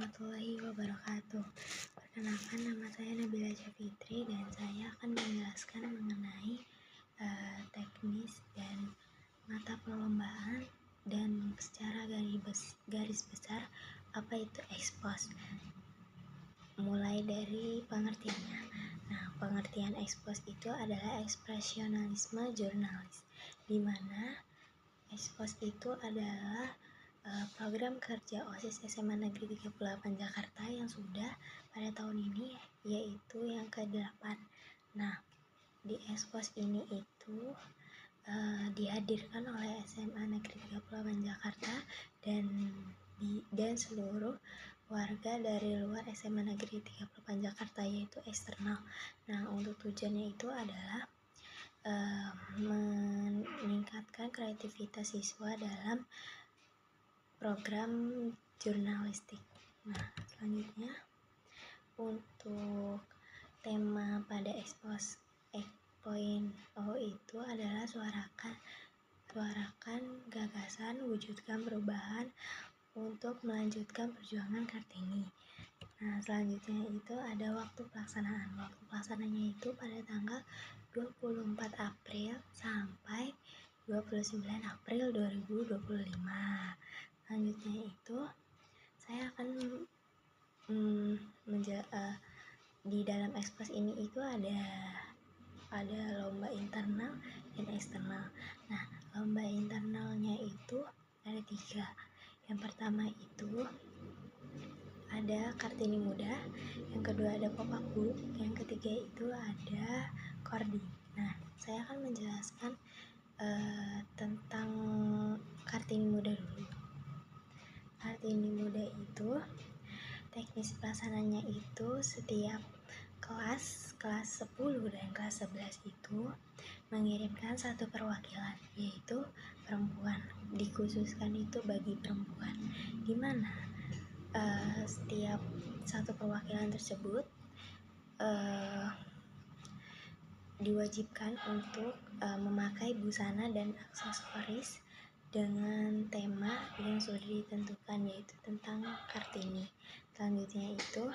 warahmatullahi wabarakatuh. Perkenalkan, nama saya Nabila Fitri dan saya akan menjelaskan mengenai teknis dan mata perlombaan dan secara garis besar apa itu ekspos. Mulai dari pengertiannya. Nah, pengertian ekspos itu adalah ekspresionalisme jurnalis, di mana ekspos itu adalah program kerja OSIS SMA Negeri 38 Jakarta yang sudah pada tahun ini, yaitu yang ke-8. Nah, di ekspos ini itu dihadirkan oleh SMA Negeri 38 Jakarta dan seluruh warga dari luar SMA Negeri 38 Jakarta, yaitu eksternal. Nah, untuk tujuannya itu adalah meningkatkan kreativitas siswa dalam program jurnalistik. Nah, selanjutnya untuk tema pada ekspos 8.0 itu adalah suarakan gagasan, wujudkan perubahan untuk melanjutkan perjuangan Kartini. Nah, selanjutnya itu ada waktu pelaksanaan. Waktu pelaksananya itu pada tanggal 24 April sampai 29 April 2025. Selanjutnya itu saya akan di dalam ekspos ini itu ada lomba internal dan eksternal. Nah, lomba internalnya itu ada 3. Yang pertama itu ada Kartini Muda, yang kedua ada Pop-up Book, yang ketiga itu ada Cording. Nah, saya akan menjelaskan tentang Kartini Muda dulu. Kartini Muda itu teknis pelaksananya itu setiap kelas 10 dan kelas 11 itu mengirimkan satu perwakilan, yaitu perempuan, dikhususkan itu bagi perempuan, di mana setiap satu perwakilan tersebut diwajibkan untuk memakai busana dan aksesoris dengan tema yang sudah ditentukan, yaitu tentang Kartini. Selanjutnya itu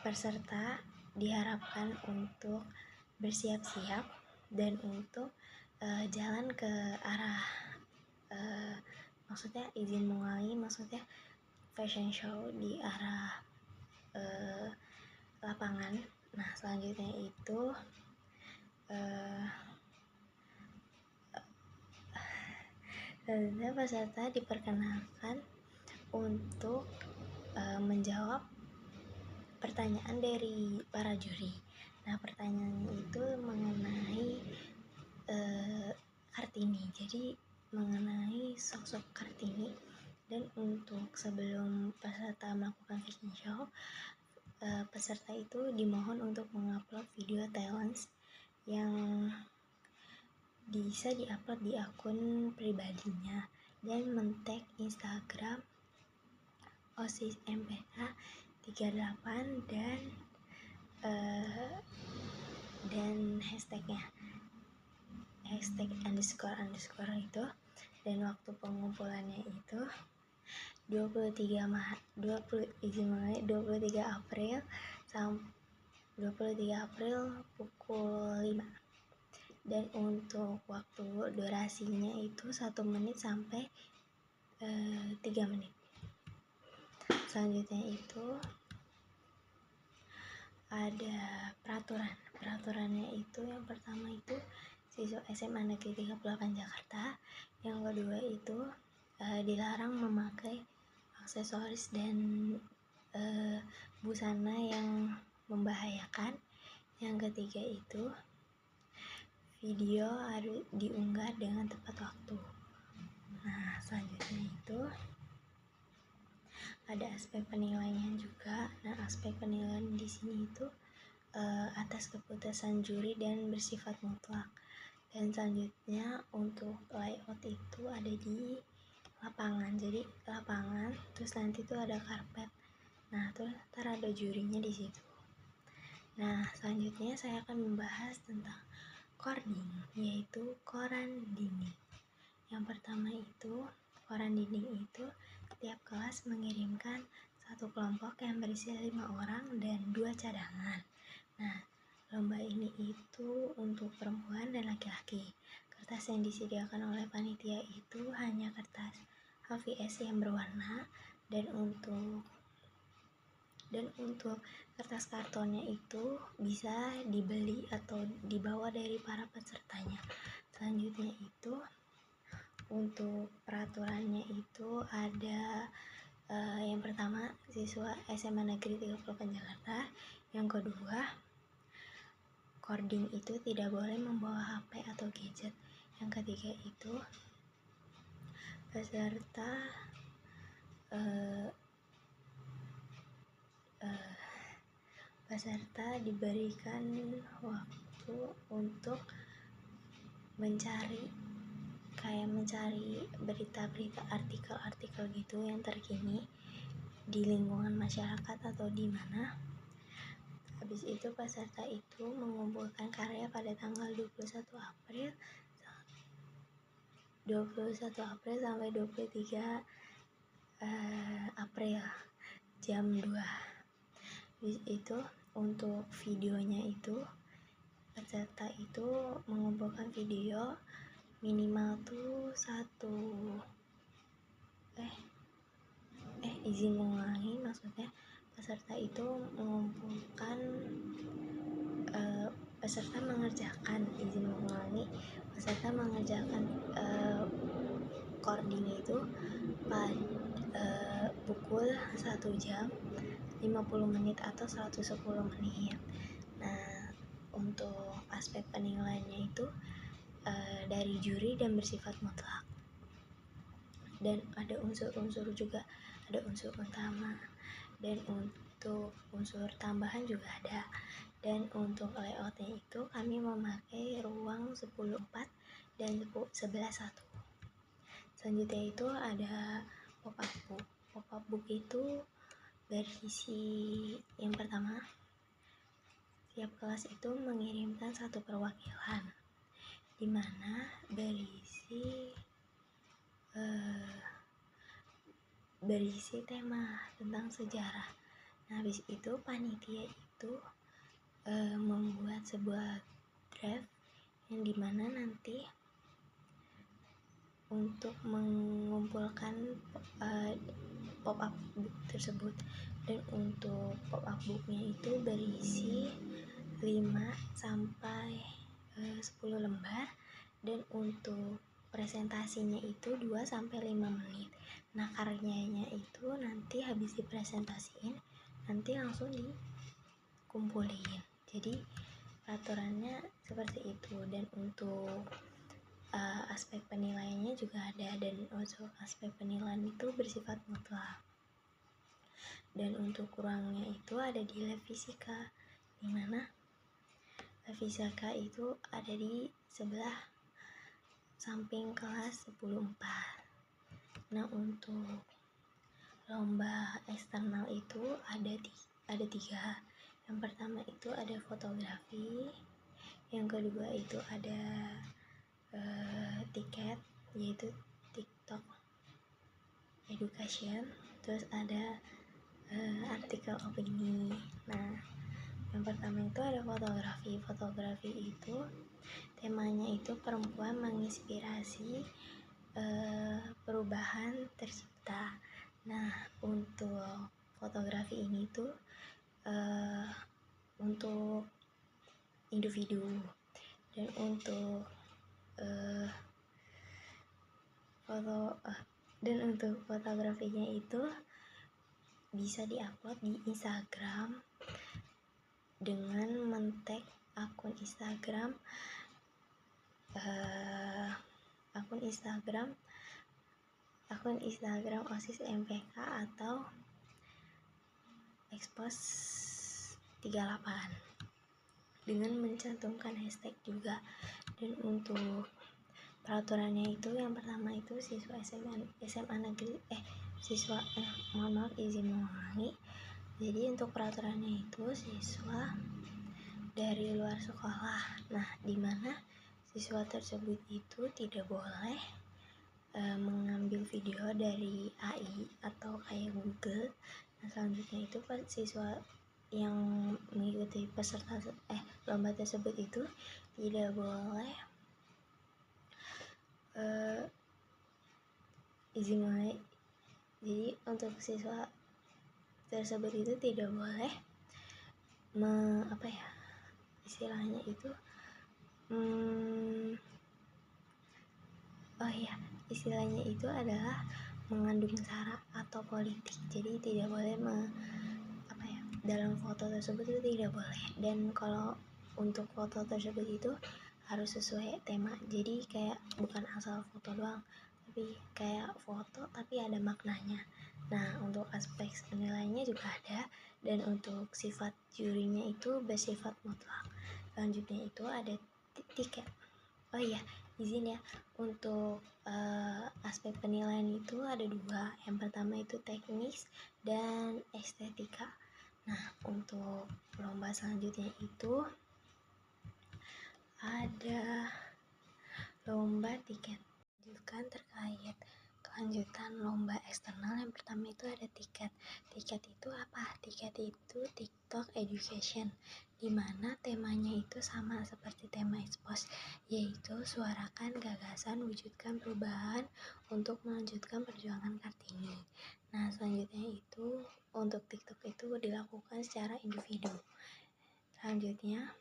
peserta diharapkan untuk bersiap-siap dan untuk jalan ke arah maksudnya izin mengulangi, maksudnya fashion show di arah lapangan. Nah, selanjutnya itu peserta diperkenalkan untuk menjawab pertanyaan dari para juri. Nah, pertanyaannya itu mengenai Kartini, jadi mengenai sosok Kartini. Dan untuk sebelum peserta melakukan fashion show, peserta itu dimohon untuk mengupload video talents yang bisa diupload di akun pribadinya dan men-tag Instagram OSIS MPK 38 dan hashtagnya hashtag _ itu. Dan waktu pengumpulannya itu 23 April sampai 23 April pukul 5. Dan untuk waktu durasinya itu 1 menit sampai 3 menit. Selanjutnya itu ada peraturannya itu. Yang pertama itu siswa SMA Negeri 38 Jakarta. Yang kedua itu dilarang memakai aksesoris dan busana yang membahayakan. Yang ketiga itu video harus diunggah dengan tepat waktu. Nah, selanjutnya itu ada aspek penilaian juga. Nah, aspek penilaian di sini itu atas keputusan juri dan bersifat mutlak. Dan selanjutnya untuk layout itu ada di lapangan. Jadi lapangan, terus nanti tuh ada karpet. Nah, terus ntar ada jurinya di situ. Nah, selanjutnya saya akan membahas tentang cording, yaitu koran dinding. Yang pertama itu koran dinding itu setiap kelas kelas mengirimkan satu kelompok yang berisi 5 orang dan 2 cadangan. Nah, lomba ini itu untuk perempuan dan laki-laki. Kertas yang disediakan oleh panitia itu hanya kertas HVS yang berwarna, dan untuk kertas kartonnya itu bisa dibeli atau dibawa dari para pesertanya. Selanjutnya itu untuk peraturannya itu ada yang pertama, siswa SMA Negeri 30 Jakarta. Yang kedua, cording itu tidak boleh membawa HP atau gadget. Yang ketiga itu peserta diberikan waktu untuk mencari berita-berita, artikel-artikel gitu yang terkini di lingkungan masyarakat atau di mana. Habis itu peserta itu mengumpulkan karya pada tanggal 21 April sampai 23 April jam 2. Habis itu untuk videonya itu peserta itu mengumpulkan video minimal tuh izin mengulangi, maksudnya peserta itu mengumpulkan peserta mengerjakan cording itu pada pukul 1 jam 50 menit atau 110 menit. Nah, untuk aspek penilaiannya itu dari juri dan bersifat mutlak, dan ada unsur-unsur juga, ada unsur utama dan untuk unsur tambahan juga ada. Dan untuk layoutnya itu kami memakai ruang 10/4 dan 11/1. Selanjutnya itu ada pop-up book. Pop-up book itu berisi, yang pertama, tiap kelas itu mengirimkan satu perwakilan di mana berisi tema tentang sejarah. Nah, habis itu panitia itu membuat sebuah draft yang dimana nanti untuk mengumpulkan pop-up book tersebut. Dan untuk pop-up booknya itu berisi 5-10 lembar, dan untuk presentasinya itu 2-5 menit. Nah, karyanya itu nanti habis dipresentasiin nanti langsung dikumpulin. Jadi peraturannya seperti itu. Dan untuk aspek penilaiannya juga ada, dan untuk aspek penilaian itu bersifat mutlak. Dan untuk ruangnya itu ada di lab fisika, dimana lab fisika itu ada di sebelah samping kelas 10/4. Nah, untuk lomba eksternal itu ada 3. Yang pertama itu ada fotografi, yang kedua itu ada tiket, yaitu TikTok Education, terus ada artikel opini. Nah, yang pertama itu ada fotografi. Fotografi itu temanya itu perempuan menginspirasi perubahan tercipta. Nah, untuk fotografi ini tuh untuk individu, dan untuk untuk fotografinya itu bisa diupload di Instagram dengan men-tag akun Instagram OSIS MPK atau expos 38 dengan mencantumkan hashtag juga. Dan untuk peraturannya itu yang pertama itu siswa SMA Negeri izin mengulangi. Jadi untuk peraturannya itu siswa dari luar sekolah. Nah, dimana siswa tersebut itu tidak boleh mengambil video dari AI atau kayak kayak Google. Nah selanjutnya itu siswa yang mengikuti lomba tersebut itu tidak boleh izin mulai. Jadi untuk siswa tersebut itu tidak boleh istilahnya itu istilahnya itu adalah mengandung sara atau politik. Jadi tidak boleh dalam foto tersebut itu tidak boleh. Dan kalau untuk foto tersebut itu harus sesuai tema. Jadi kayak bukan asal foto doang, tapi kayak foto tapi ada maknanya. Nah untuk aspek nilainya juga ada, dan untuk sifat jurinya itu bersifat mutlak. Selanjutnya itu ada tiket. Izin ya, untuk aspek penilaian itu ada dua. Yang pertama itu teknis dan estetika. Nah untuk lomba selanjutnya itu ada lomba tiket. Terkait kelanjutan lomba eksternal, yang pertama itu ada tiket. Tiket itu apa? Tiket itu TikTok Education, dimana temanya itu sama seperti tema Expose, yaitu suarakan gagasan, wujudkan perubahan untuk melanjutkan perjuangan Kartini. Nah selanjutnya itu untuk TikTok itu dilakukan secara individu. Selanjutnya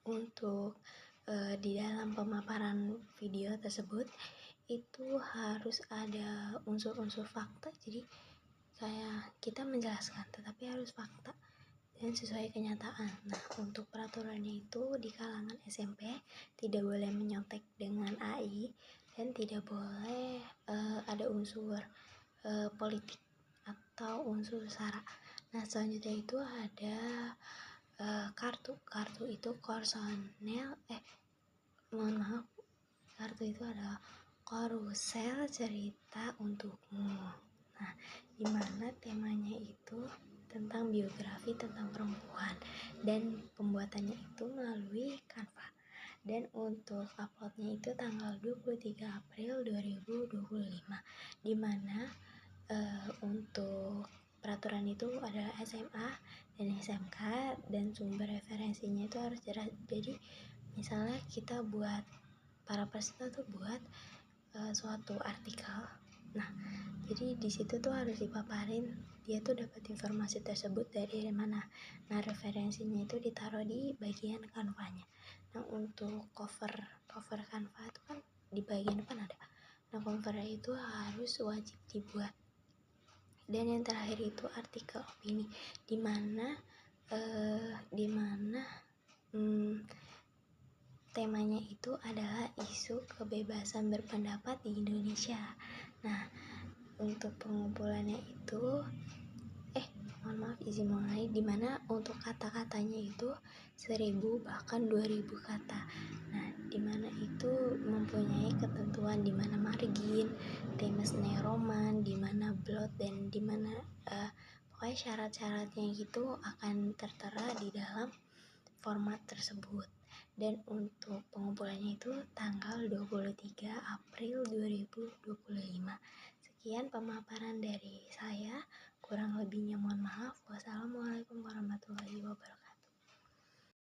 untuk di dalam pemaparan video tersebut itu harus ada unsur-unsur fakta. Jadi kayak kita menjelaskan tetapi harus fakta dan sesuai kenyataan. Nah untuk peraturannya itu di kalangan SMP tidak boleh menyontek dengan AI dan tidak boleh ada unsur politik atau unsur sara. Nah selanjutnya itu ada kartu itu kartu itu adalah karusel cerita untukmu. Nah dimana temanya itu tentang biografi tentang perempuan, dan pembuatannya itu melalui Canva. Dan untuk uploadnya itu tanggal 23 April 2025, dimana untuk peraturan itu adalah SMA dan SMK, dan sumber referensinya itu harus jelas. Jadi misalnya kita buat para peserta tuh buat suatu artikel, nah jadi di situ tuh harus dipaparin dia tuh dapat informasi tersebut dari mana. Nah referensinya itu ditaruh di bagian kanvanya. Nah untuk cover Canva itu kan di bagian depan ada. Nah cover itu harus wajib dibuat. Dan yang terakhir itu artikel opini, dimana temanya itu adalah isu kebebasan berpendapat di Indonesia. Nah untuk pengumpulannya itu izin mulai, dimana untuk kata-katanya itu 1000 bahkan 2000 kata. Nah dimana itu mempunyai ketentuan dimana margin, temes neroman, dimana blot, dan dimana pokoknya syarat-syaratnya itu akan tertera di dalam format tersebut. Dan untuk pengumpulannya itu tanggal 23 April 2025. Sekian pemaparan dari saya, kurang lebihnya mohon maaf. Wassalamualaikum warahmatullahi wabarakatuh.